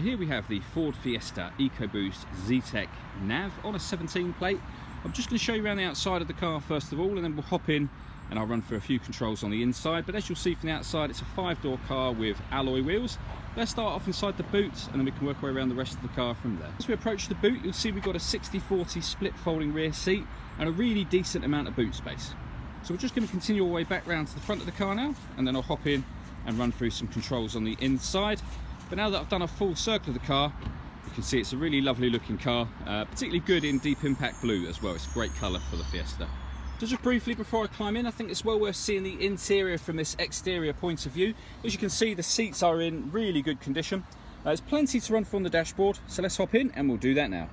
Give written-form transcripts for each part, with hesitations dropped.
Here we have the Ford Fiesta EcoBoost Zetec nav on a 17 plate. I'm just going to show you around the outside of the car first of all, and then we'll hop in and I'll run through a few controls on the inside. But as you'll see from the outside, it's a 5-door car with alloy wheels. Let's start off inside the boot and then we can work our way around the rest of the car from there. As we approach the boot, you'll see we've got a 60/40 split folding rear seat and a really decent amount of boot space. So we're just going to continue our way back round to the front of the car now, and then I'll hop in and run through some controls on the inside. But now that I've done a full circle of the car, you can see it's a really lovely looking car, particularly good in deep impact blue as well. It's a great colour for the Fiesta. So just briefly before I climb in, I think it's well worth seeing the interior from this exterior point of view. As you can see, the seats are in really good condition. There's plenty to run through on the dashboard, so let's hop in and we'll do that now.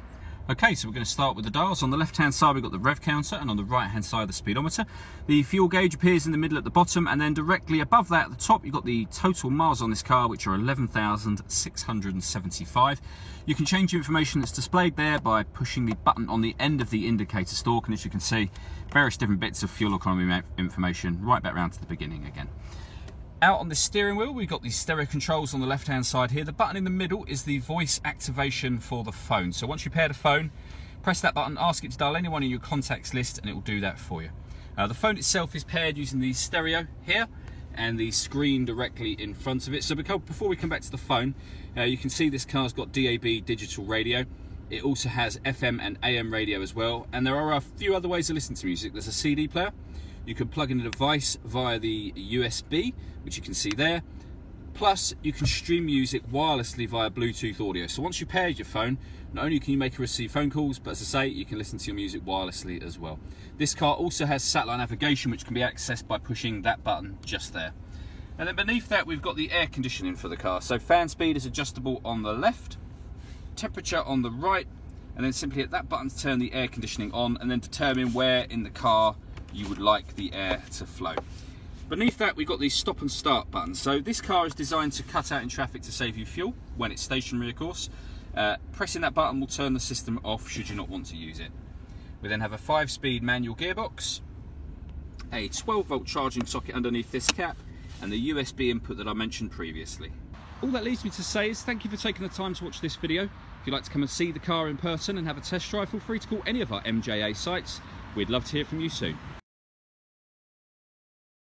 Okay, so we're going to start with the dials. On the left hand side we've got the rev counter, and on the right hand side the speedometer. The fuel gauge appears in the middle at the bottom, and then directly above that at the top you've got the total miles on this car, which are 11,675. You can change the information that's displayed there by pushing the button on the end of the indicator stalk, and as you can see, various different bits of fuel economy information right back round to the beginning again. Out on the steering wheel, we've got the stereo controls on the left hand side here. The button in the middle is the voice activation for the phone. So once you pair the phone, press that button, ask it to dial anyone in your contacts list, and it will do that for you. The phone itself is paired using the stereo here and the screen directly in front of it. So before we come back to the phone, you can see this car's got DAB digital radio. It also has FM and AM radio as well, and there are a few other ways to listen to music. There's a CD player. You can plug in a device via the USB, which you can see there. Plus, you can stream music wirelessly via Bluetooth audio. So once you've paired your phone, not only can you make and receive phone calls, but as I say, you can listen to your music wirelessly as well. This car also has satellite navigation, which can be accessed by pushing that button just there. And then beneath that, we've got the air conditioning for the car. So fan speed is adjustable on the left, temperature on the right, and then simply hit that button to turn the air conditioning on, and then determine where in the car you would like the air to flow. Beneath that, we've got the stop and start button. So this car is designed to cut out in traffic to save you fuel when it's stationary, of course. Pressing that button will turn the system off should you not want to use it. We then have a 5-speed manual gearbox, a 12-volt charging socket underneath this cap, and the USB input that I mentioned previously. All that leaves me to say is thank you for taking the time to watch this video. If you'd like to come and see the car in person and have a test drive, feel free to call any of our MJA sites. We'd love to hear from you soon.